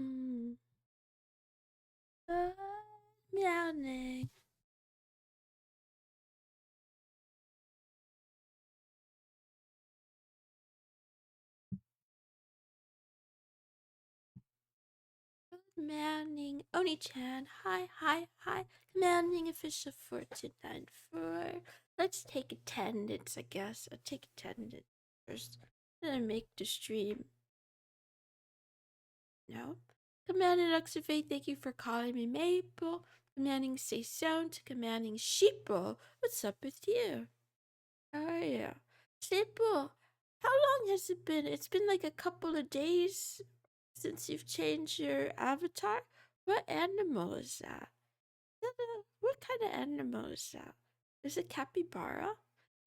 Mm. Meowing. Good morning, Oni-chan. Hi, hi, hi. Commanding official 4294. Let's take attendance, I guess. I'll take attendance first. Then I make the stream. No. Commanding Oxivate, thank you for calling me Maple. Commanding Saison to Commanding Sheeple. What's up with you? How are you? Sheeple, how long has it been? It's been like a couple of days since you've changed your avatar. What animal is that? What kind of animal is that? Is it capybara?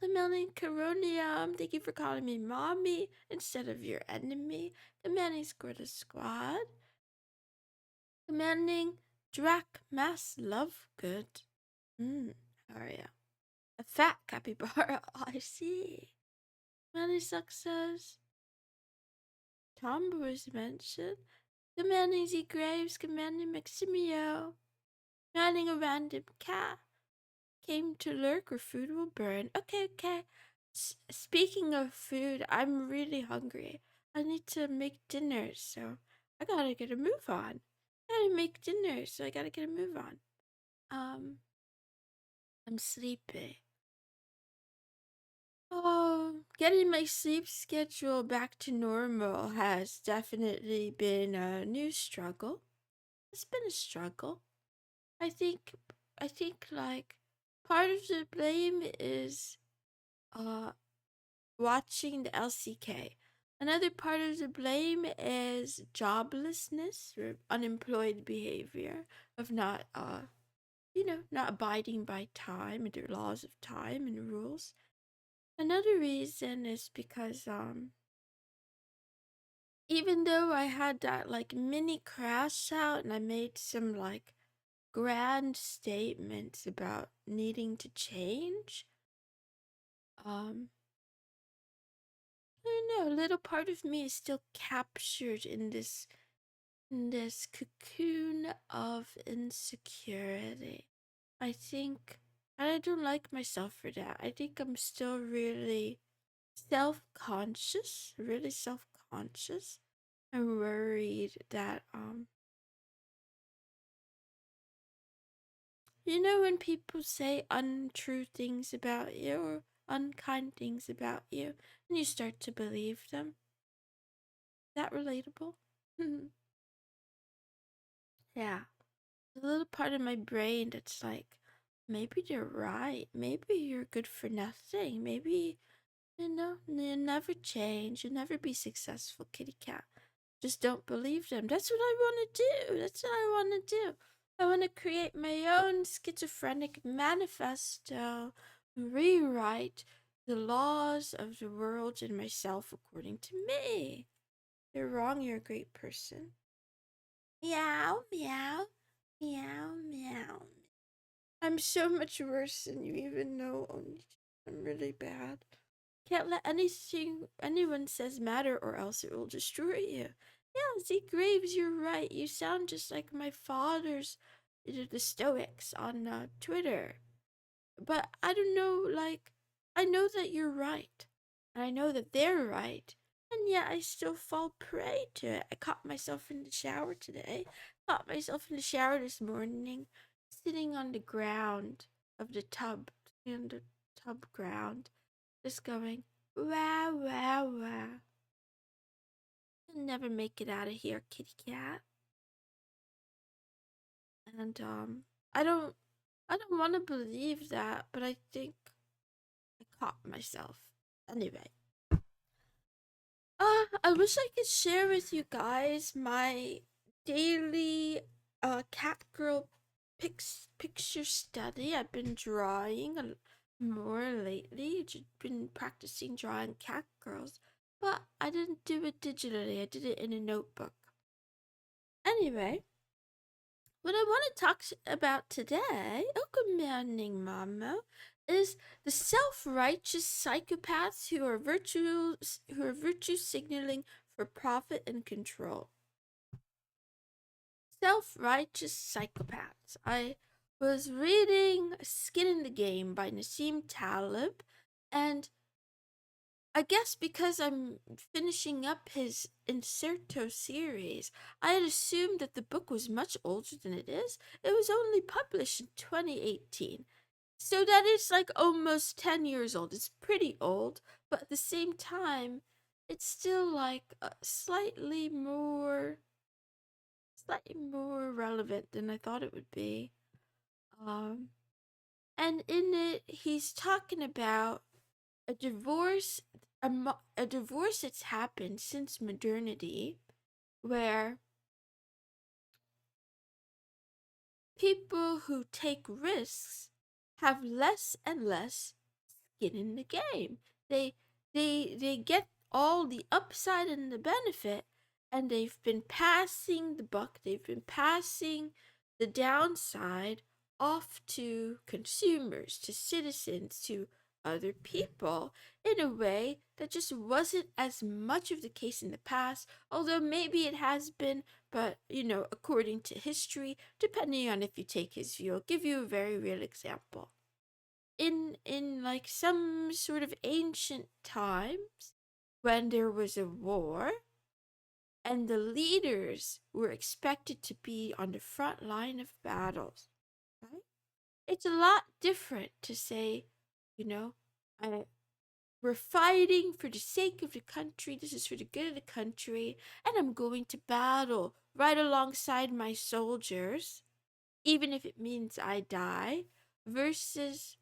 Commanding Coronium, thank you for calling me mommy instead of your enemy. Commanding Squirtle Squad. Commanding Drac Mass Lovegood. How are ya? A fat capybara, I see. Commanding Success. Tombo was mentioned. Commanding Z Graves, Commanding Maximio. Commanding a random cat. Came to lurk or food will burn. Okay, okay. Speaking of food, I'm really hungry. I need to make dinner, so I gotta get a move on. I gotta make dinner, so I gotta get a move on. I'm sleepy. Oh, getting my sleep schedule back to normal has definitely been a new struggle. It's been a struggle. I think like part of the blame is watching the LCK. Another part of the blame is joblessness or unemployed behavior of not not abiding by time and the laws of time and rules. Another reason is because even though I had that like mini crash out and I made some like grand statements about needing to change, I don't know, a little part of me is still captured in this cocoon of insecurity. I think, and I don't like myself for that. I think I'm still really self-conscious, really self-conscious. I'm worried that you know when people say untrue things about you or unkind things about you and you start to believe them? Is that relatable? Yeah. A little part of my brain that's like, maybe they're right. Maybe you're good for nothing. Maybe, you never change. You'll never be successful, kitty cat. Just don't believe them. That's what I want to do. That's what I want to do. I want to create my own schizophrenic manifesto, rewrite the laws of the world and myself according to me. You're wrong. You're a great person. Meow, meow, meow, meow. I'm so much worse than you even know. I'm really bad. Can't let anyone says matter or else it will destroy you. Yeah, Z Graves, you're right. You sound just like my father's, the Stoics on Twitter. But I don't know, like, I know that you're right. And I know that they're right. And yet I still fall prey to it. I caught myself in the shower today. Caught myself in the shower this morning, sitting on the ground of the tub, in the tub ground, just going, wow, wow, wow. You'll never make it out of here, kitty cat. And I don't want to believe that, but I think I caught myself. Anyway, I wish I could share with you guys my daily cat girl picture study. I've been drawing more lately. Just been practicing drawing cat girls, but I didn't do it digitally. I did it in a notebook. Anyway, what I want to talk about today, oh good morning, Mama, is the self-righteous psychopaths who are virtue signaling for profit and control. self-righteous psychopaths. I was reading Skin in the Game by Nassim Taleb, and I guess because I'm finishing up his Inserto series, I had assumed that the book was much older than it is. It was only published in 2018. So that is like almost 10 years old. It's pretty old, but at the same time, it's still like slightly more relevant than I thought it would be. Um and in it he's talking about a divorce a divorce that's happened since modernity, where people who take risks have less and less skin in the game. They they get all the upside and the benefit, and they've been passing the buck. They've been passing the downside off to consumers, to citizens, to other people in a way that just wasn't as much of the case in the past, although maybe it has been, but according to history, depending on if you take his view. I'll give you a very real example. In like some sort of ancient times, when there was a war and the leaders were expected to be on the front line of battles, right? It's a lot different to say, you know, I, we're fighting for the sake of the country, this is for the good of the country, and I'm going to battle right alongside my soldiers, even if it means I die, versus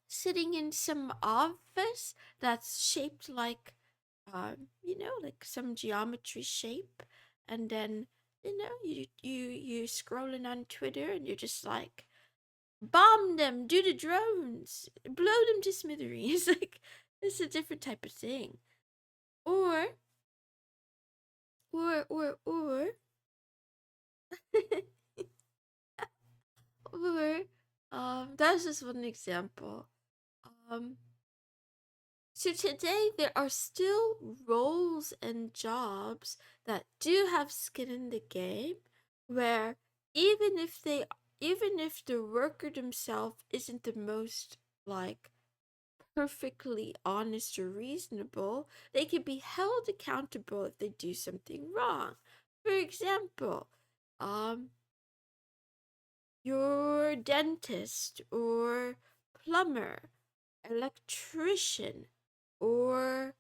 sitting in some office that's shaped like, like some geometry shape, and then you scrolling on Twitter and you're just like, bomb them, do the drones, blow them to smithereens. Like, it's a different type of thing. Or, or, or, that's just one example. Um, So today there are still roles and jobs that do have skin in the game, where even if they even if the worker themselves isn't the most like perfectly honest or reasonable, they can be held accountable if they do something wrong. For example, um your dentist or plumber, electrician, or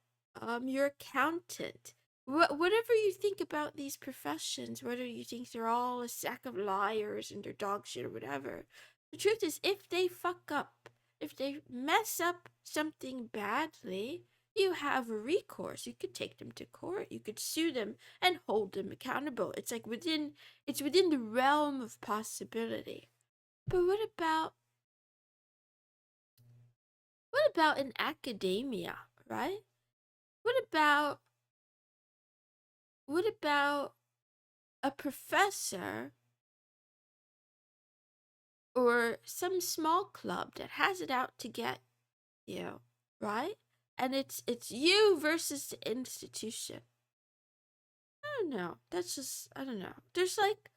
your accountant. Whatever you think about these professions, whether you think they're all a sack of liars and they're dog shit or whatever, the truth is, if they fuck up, if they mess up something badly, you have a recourse. You could take them to court. You could sue them and hold them accountable. It's within the realm of possibility. But what about in academia, right? What about what about a professor or some small club that has it out to get you, right? And it's you versus the institution. I don't know. That's just, I don't know. There's like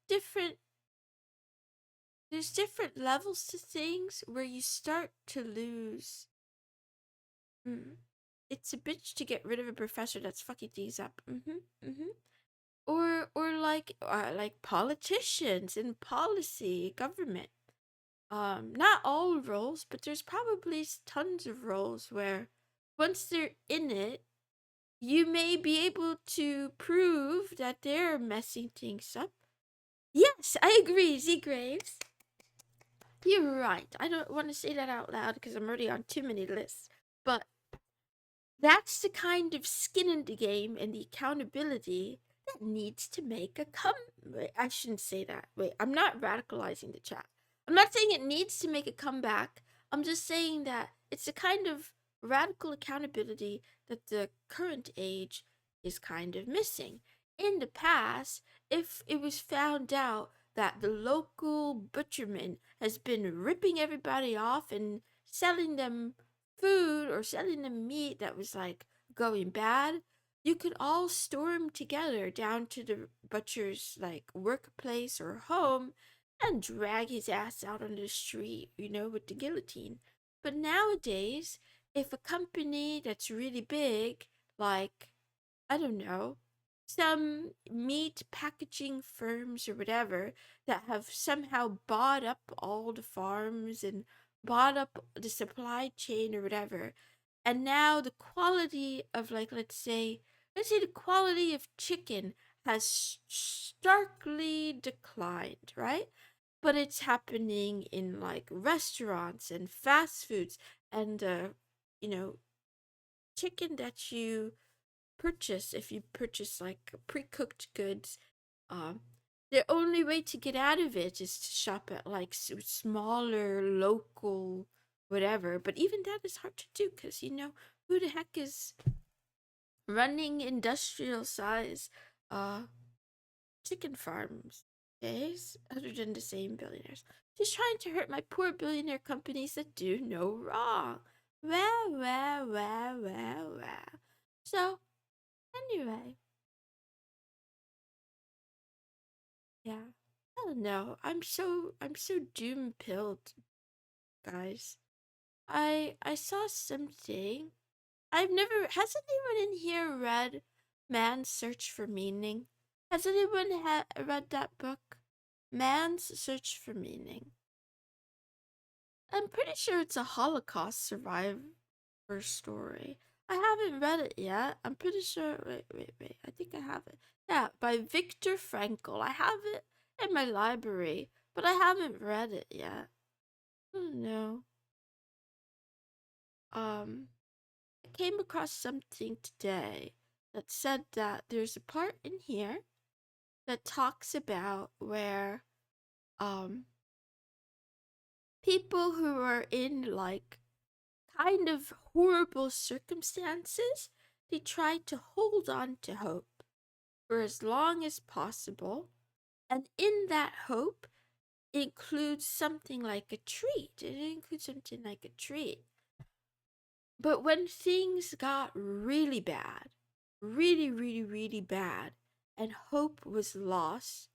different there's different levels to things where you start to lose. Mm. It's a bitch to get rid of a professor that's fucking things up. Or like politicians in policy, government. Not all roles, but there's probably tons of roles where once they're in it, you may be able to prove that they're messing things up. Yes, I agree, Z Graves. You're right. I don't want to say that out loud because I'm already on too many lists. But that's the kind of skin in the game and the accountability that needs to make a come. Wait, I shouldn't say that. Wait, I'm not radicalizing the chat. I'm not saying it needs to make a comeback. I'm just saying that it's a kind of radical accountability that the current age is kind of missing. In the past, if it was found out that the local butcherman has been ripping everybody off and selling them food or selling them meat that was like going bad, you could all storm together down to the butcher's like workplace or home and drag his ass out on the street, with the guillotine. But nowadays, if a company that's really big, like, I don't know, some meat packaging firms or whatever that have somehow bought up all the farms and bought up the supply chain or whatever, and now the quality of, like, let's say the quality of chicken has starkly declined, right? But it's happening in like restaurants and fast foods, and you know chicken that you purchase, if you purchase like pre-cooked goods, um the only way to get out of it is to shop at like smaller local whatever. But even that is hard to do because who the heck is running industrial size uh chicken farms days other than the same billionaires. She's trying to hurt my poor billionaire companies that do no wrong. Well. So anyway, yeah. I don't know. I'm so doom pilled, guys. I saw something. Has anyone in here read Man's Search for Meaning? Has anyone read that book? Man's Search for Meaning. I'm pretty sure it's a Holocaust survivor story. I haven't read it yet. I'm pretty sure. Wait. I think I have it. Yeah, by Viktor Frankl. I have it in my library, but I haven't read it yet. I don't know. I came across something today that said that there's a part in here that talks about where um people who are in like kind of horrible circumstances, they try to hold on to hope for as long as possible, and in that hope includes something like a treat. It includes something like a treat. But when things got really bad, really bad, and hope was lost,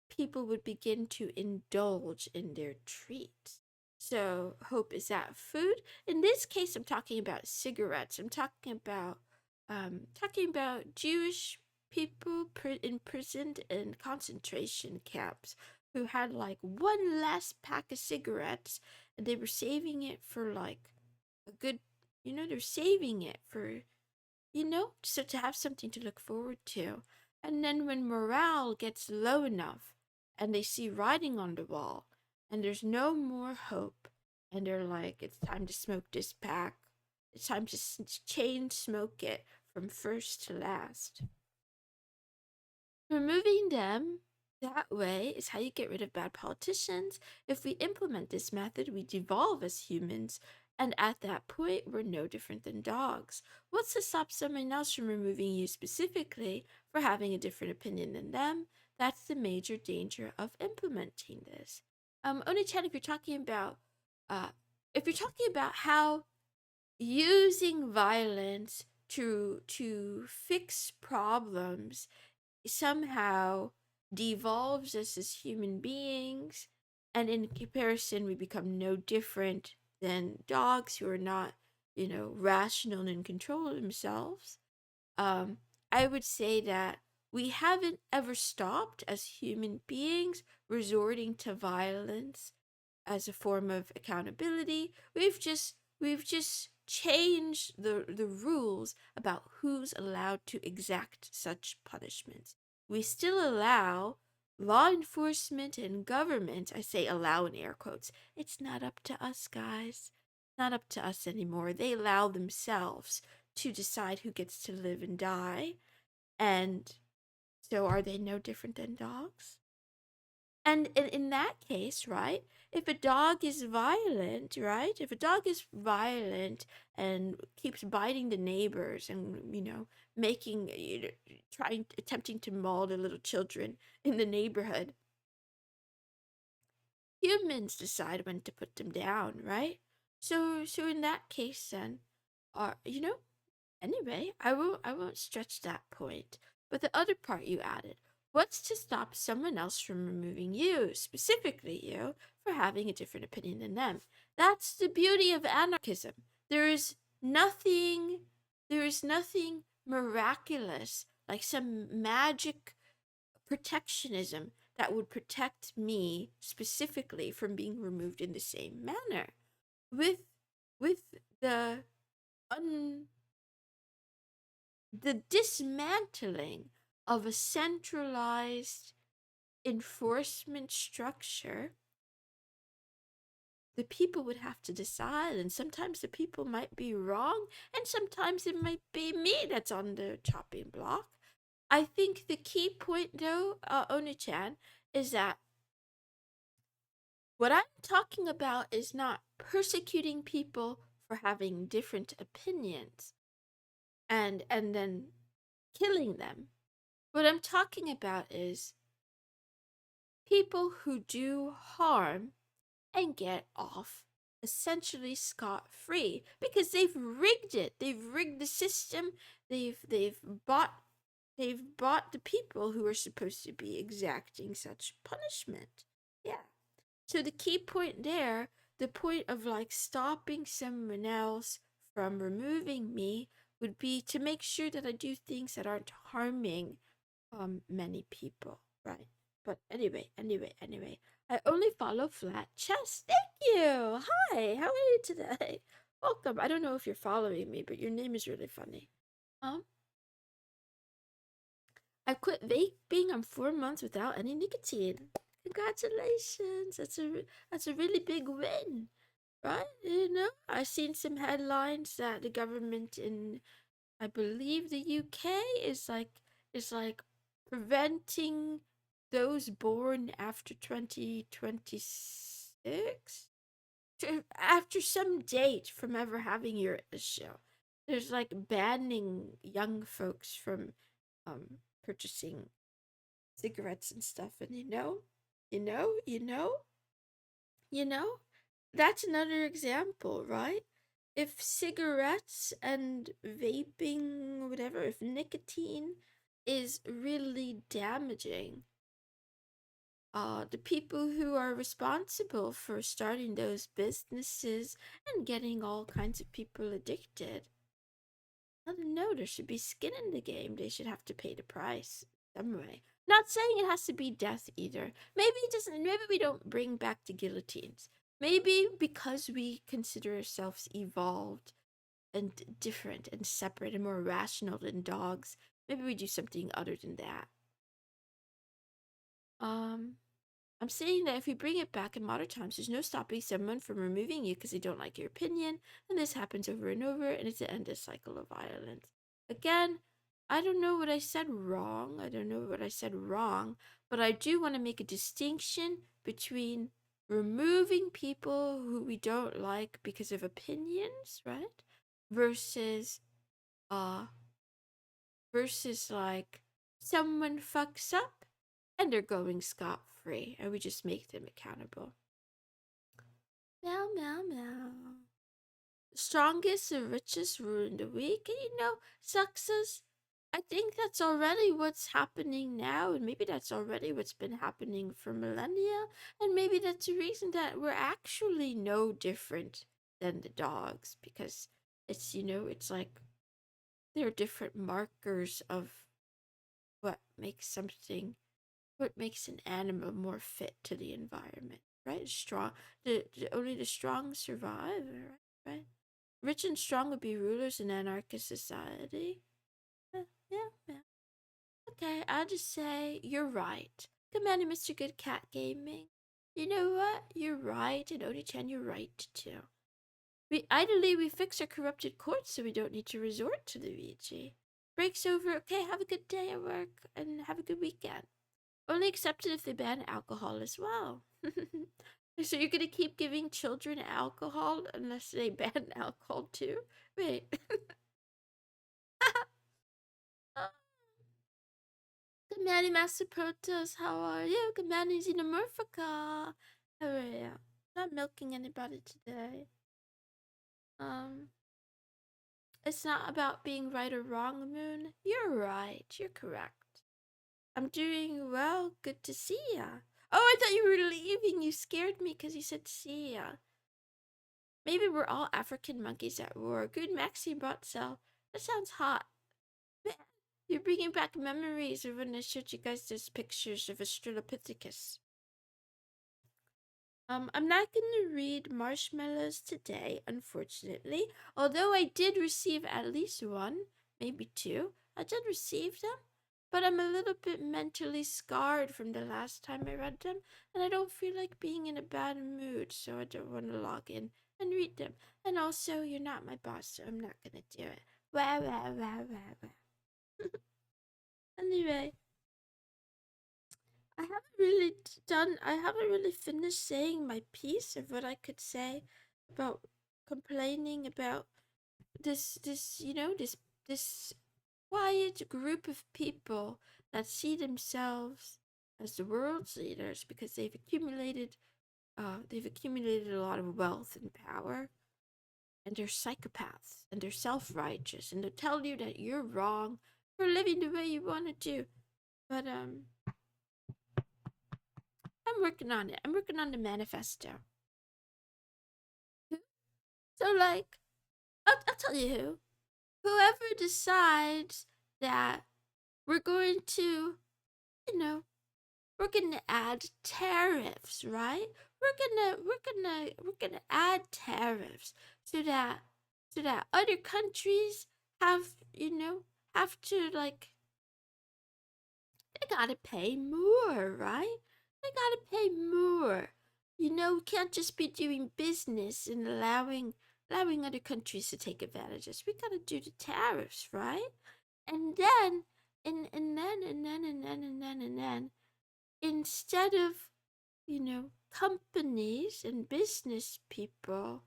people would begin to indulge in their treats. So, hope is that food. In this case, I'm talking about cigarettes. I'm talking about Jewish people imprisoned in concentration camps who had like one last pack of cigarettes, and they were saving it for like a good, they're saving it for, so to have something to look forward to. And then when morale gets low enough and they see writing on the wall and there's no more hope, and they're like, it's time to smoke this pack. It's time to chain smoke it from first to last. Removing them that way is how you get rid of bad politicians. If we implement this method, we devolve as humans, and at that point, we're no different than dogs. What's to stop someone else from removing you specifically for having a different opinion than them? That's the major danger of implementing this. Oni-chan, if you're talking about how using violence to fix problems somehow devolves us as human beings, and in comparison we become no different than dogs who are not, rational and in control of themselves. um I would say that we haven't ever stopped as human beings resorting to violence as a form of accountability. We've just changed the rules about who's allowed to exact such punishments. We still allow law enforcement and government, I say allow in air quotes. It's not up to us, guys. Not up to us anymore. They allow themselves to decide who gets to live and die. And so are they no different than dogs? And in that case, right, if a dog is violent, right, if a dog is violent and keeps biting the neighbors and, making, attempting to maul the little children in the neighborhood, humans decide when to put them down, right? So in that case, then, are Anyway, I won't stretch that point. But the other part you added, what's to stop someone else from removing you, specifically you, for having a different opinion than them? That's the beauty of anarchism. There is nothing miraculous, like some magic protectionism that would protect me specifically from being removed in the same manner. With with the un the dismantling of a centralized enforcement structure, the people would have to decide, and sometimes the people might be wrong, and sometimes it might be me that's on the chopping block. I think the key point, though, Oni-chan, is that what I'm talking about is not persecuting people for having different opinions and then killing them. What I'm talking about is people who do harm and get off essentially scot-free because they've rigged it. They've rigged the system. They've bought the people who are supposed to be exacting such punishment. Yeah. So the key point there, the point of like stopping someone else from removing me would be to make sure that I do things that aren't harming many people, right? But anyway, I only follow flat chess. Thank you. Hi, how are you today? Welcome. I don't know if you're following me, but your name is really funny. Um, I quit vaping. I'm 4 months without any nicotine. Congratulations. That's a really big win, right? You know, I've seen some headlines that the government in, I believe, the UK is like preventing those born after 2026 after some date from ever having your issue. There's like banning young folks from purchasing cigarettes and stuff, and you know, you know, you know, that's another example, right? If cigarettes and vaping, whatever, if nicotine is really damaging, the people who are responsible for starting those businesses and getting all kinds of people addicted, I don't know, there should be skin in the game. They should have to pay the price some way. Not saying it has to be death either. Maybe it doesn't. Maybe we don't bring back the guillotines. Maybe because we consider ourselves evolved and different and separate and more rational than dogs, maybe we do something other than that. Um, I'm saying that if we bring it back in modern times, there's no stopping someone from removing you because they don't like your opinion, and this happens over and over, and it's an endless cycle of violence. Again, I don't know what I said wrong. I don't know what I said wrong, but I do want to make a distinction between removing people who we don't like because of opinions, right? Versus, uh, versus like someone fucks up and they're going scot free, and we just make them accountable. Meow, meow, meow. The strongest and richest ruin the weak, and success. I think that's already what's happening now, and maybe that's already what's been happening for millennia, and maybe that's the reason that we're actually no different than the dogs, because it's like there are different markers of what makes something what makes an animal more fit to the environment, right? Strong, only the strong survive, right? Rich and strong would be rulers in anarchist society. Yeah. Okay, I'll just say you're right. Commander Mr. Good Cat Gaming. You know what? You're right, and Oni-chan, you're right too. We fix our corrupted courts so we don't need to resort to the VG. Break's over. Okay, have a good day at work and have a good weekend. Only accepted if they ban alcohol as well. So you're gonna keep giving children alcohol unless they ban alcohol too? Wait. Good morning, Master Protos. How are you? Good morning, Xenomorphica. How are you? Not milking anybody today. Um, It's not about being right or wrong, Moon. You're right. You're correct. I'm doing well. Good to see ya. Oh, I thought you were leaving. You scared me because you said see ya. Maybe we're all African monkeys at war. Good Maxi bot cell. That sounds hot. Man, you're bringing back memories of when I showed you guys those pictures of Australopithecus. I'm not going to read marshmallows today, unfortunately. Although I did receive at least one, maybe two. I did receive them, but I'm a little bit mentally scarred from the last time I read them, and I don't feel like being in a bad mood, so I don't want to log in and read them. And also, you're not my boss, so I'm not going to do it. Wah, wah, wah, wah, wah. Anyway, I haven't really finished saying my piece of what I could say about complaining about this quiet group of people that see themselves as the world's leaders because they've accumulated a lot of wealth and power, and they're psychopaths and they're self-righteous and they'll tell you that you're wrong for living the way you want to do. But I'm working on it. I'm working on the manifesto. So, like, I'll tell you who. Whoever decides that we're going to, we're gonna add tariffs, right? We're gonna add tariffs so that other countries have, have to, like, they gotta pay more, right? They gotta pay more. We can't just be doing business and allowing other countries to take advantage of us. We gotta do the tariffs, right? And then and then instead of, companies and business people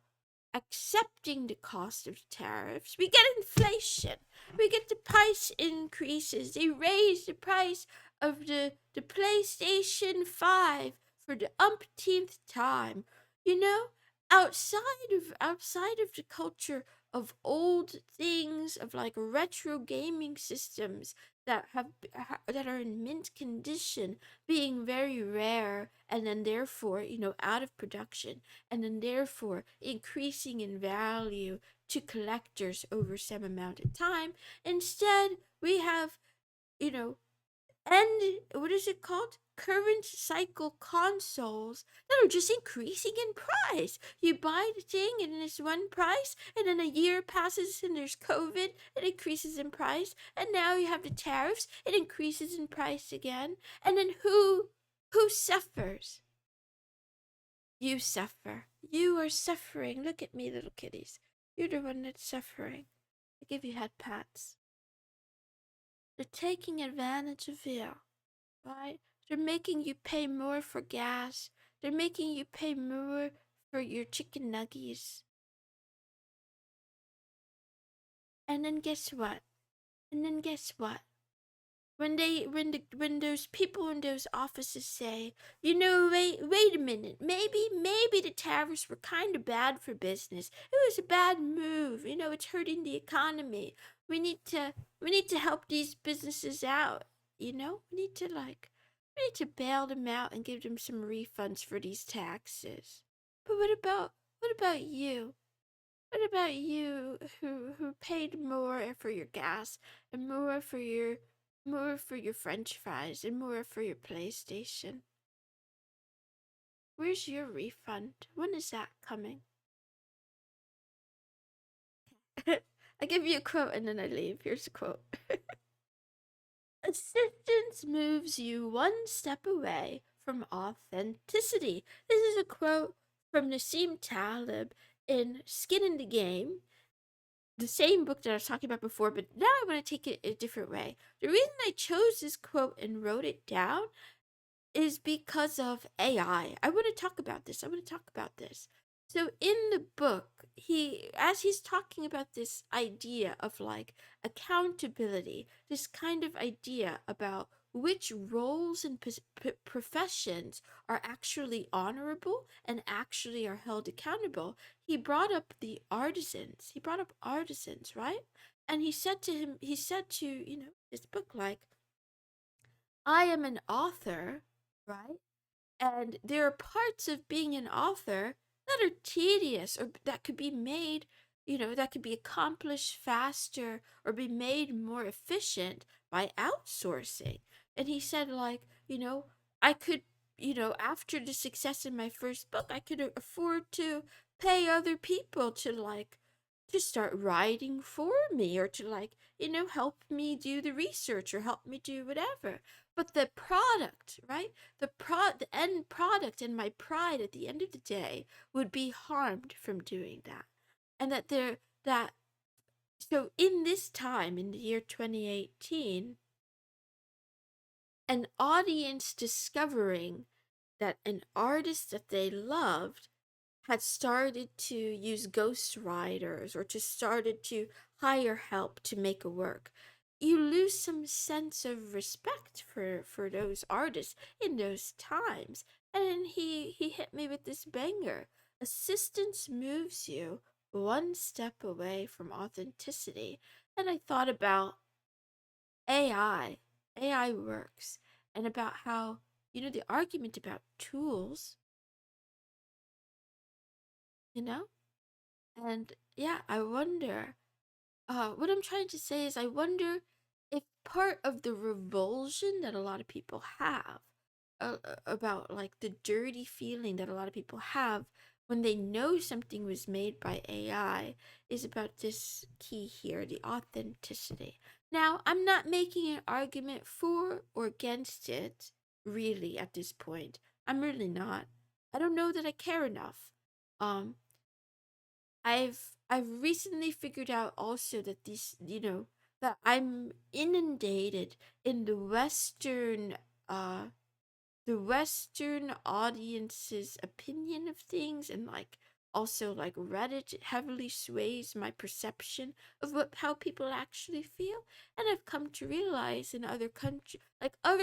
accepting the cost of tariffs, we get inflation. We get the price increases. They raise the price of the PlayStation 5 for the umpteenth time. You know, outside of the culture of old things, of like retro gaming systems that are in mint condition being very rare, and then therefore, out of production, and then therefore increasing in value to collectors over some amount of time. Instead, we have, you know, and what is it called? Current cycle consoles that are just increasing in price. You buy the thing and it's one price, and then a year passes and there's COVID, it increases in price, and now you have the tariffs, it increases in price again. And then who suffers? You suffer. You are suffering. Look at me, little kitties. You're the one that's suffering. I give you head pats. They're taking advantage of you, right? They're making you pay more for gas. They're making you pay more for your chicken nuggies. And then guess what? When those people in those offices say, wait a minute, maybe the tariffs were kind of bad for business. It was a bad move. It's hurting the economy. We need to help these businesses out. We need to bail them out and give them some refunds for these taxes. But what about you? What about you who paid more for your gas and more for your french fries and more for your PlayStation? Where's your refund? When is that coming? I give you a quote and then I leave. Here's a quote. Assistance moves you one step away from authenticity. This is a quote from Nassim Taleb in Skin in the Game, the same book that I was talking about before, but now I want to take it a different way. The reason I chose this quote and wrote it down is because of AI. I want to talk about this. So in the book, as he's talking about this idea of like accountability, this kind of idea about which roles and professions are actually honorable and actually are held accountable, he brought up the artisans. He brought up artisans, right? And he said to, this book, like, I am an author, right? And there are parts of being an author that are tedious or that could be made, that could be accomplished faster or be made more efficient by outsourcing. And he said, like, I could, after the success in my first book, I could afford to pay other people to, like, to start writing for me or to, like, help me do the research or help me do whatever. But the product, right? The end product and my pride at the end of the day would be harmed from doing that. And that so in this time, in the year 2018, an audience discovering that an artist that they loved had started to use ghostwriters or to started to hire help to make a work, you lose some sense of respect for those artists in those times. And then he hit me with this banger. Assistance moves you one step away from authenticity. And I thought about AI. AI works, and about how, the argument about tools, you know? And yeah, I wonder. What I'm trying to say is, I wonder if part of the revulsion that a lot of people have about, like, the dirty feeling that a lot of people have when they know something was made by AI is about this key here, the authenticity. Now, I'm not making an argument for or against it, really, at this point. I'm really not. I don't know that I care enough. Um, I've recently figured out also that that I'm inundated in uh the Western audience's opinion of things, and, like, also, like, Reddit heavily sways my perception of how people actually feel. And I've come to realize in other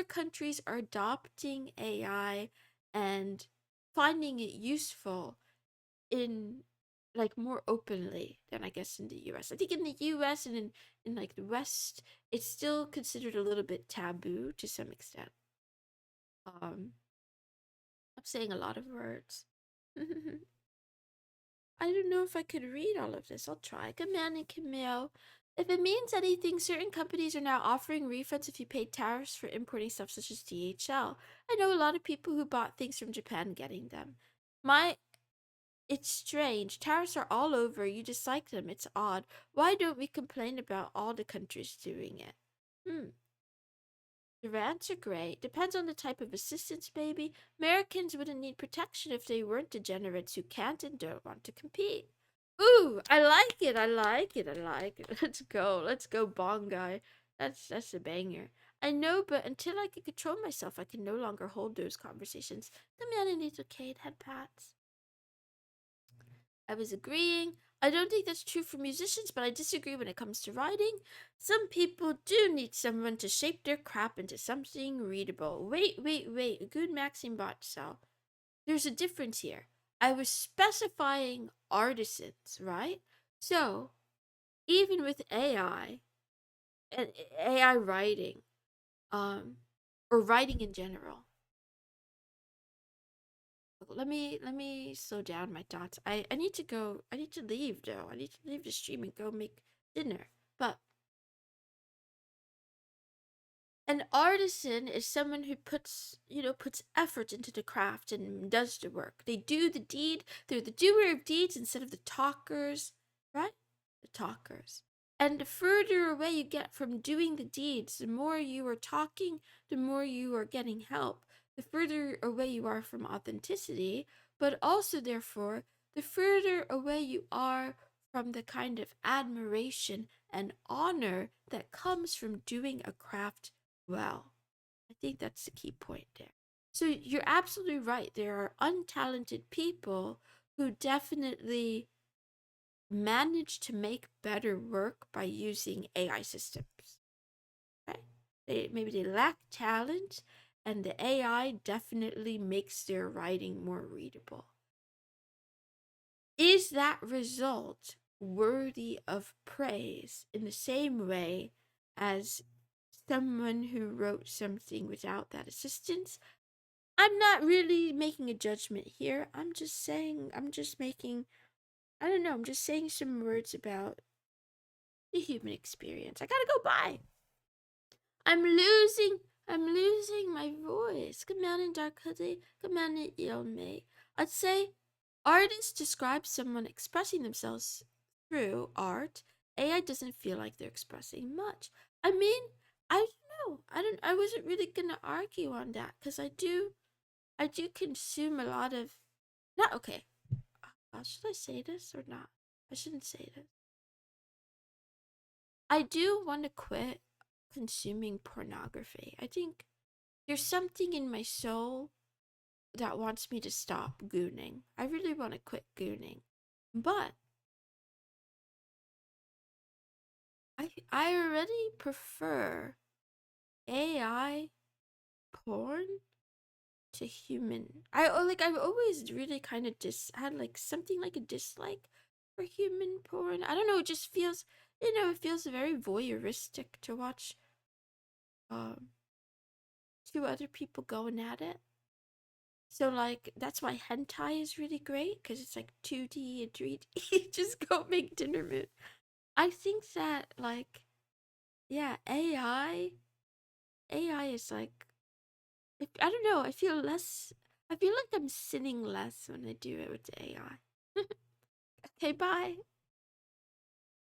countries are adopting AI and finding it useful in, like, more openly than I guess in the US. I think in the US and in like the West, it's still considered a little bit taboo to some extent. I'm saying a lot of words. I don't know if I could read all of this. I'll try. Command and Camille. If it means anything, certain companies are now offering refunds if you paid tariffs for importing stuff such as DHL. I know a lot of people who bought things from Japan getting them. My It's strange. Tariffs are all over. You dislike them. It's odd. Why don't we complain about all the countries doing it? The rants are great. Depends on the type of assistance, baby. Americans wouldn't need protection if they weren't degenerates who can't and don't want to compete. Ooh, I like it. I like it. I like it. Let's go. Let's go, Bong guy. That's a banger. I know, but until I can control myself, I can no longer hold those conversations. The man in little Kate had pats. I was agreeing. I don't think that's true for musicians, but I disagree when it comes to writing. Some people do need someone to shape their crap into something readable. Wait. A good Maxim bot cell. There's a difference here. I was specifying artisans, right? So, even with AI and AI writing, or writing in general, let me slow down my thoughts. I need to go. I need to leave though. I need to leave the stream and go make dinner. But an artisan is someone who puts effort into the craft and does the work. They do the deed. They're the doer of deeds instead of the talkers, right? The talkers. And the further away you get from doing the deeds, the more you are talking, the more you are getting help. The further away you are from authenticity, but also, therefore, the further away you are from the kind of admiration and honor that comes from doing a craft well. I think that's the key point there. So you're absolutely right. There are untalented people who definitely manage to make better work by using AI systems. Right? maybe they lack talent, and the AI definitely makes their writing more readable. Is that result worthy of praise in the same way as someone who wrote something without that assistance? I'm not really making a judgment here. I'm just saying, I don't know, I'm just saying some words about the human experience. I gotta go bye. I'm losing my voice. Good morning, Dark Hoodie. Good morning, May. I'd say artists describe someone expressing themselves through art. AI doesn't feel like they're expressing much. I mean, I don't know. I wasn't really gonna argue on that because I do consume a lot of. Not okay. Should I say this or not? I shouldn't say this. I do want to quit consuming pornography. I think there's something in my soul that wants me to stop gooning. I really want to quit gooning. But I already prefer AI porn to human. I've always really kind of had like something like a dislike for human porn. I don't know, it just feels, it feels very voyeuristic to watch um two other people going at it. So like that's why hentai is really great because it's like 2D and 3D. Just go make dinner mood. I think that like yeah, AI is like I don't know, I feel like I'm sinning less when I do it with the AI. Okay, bye.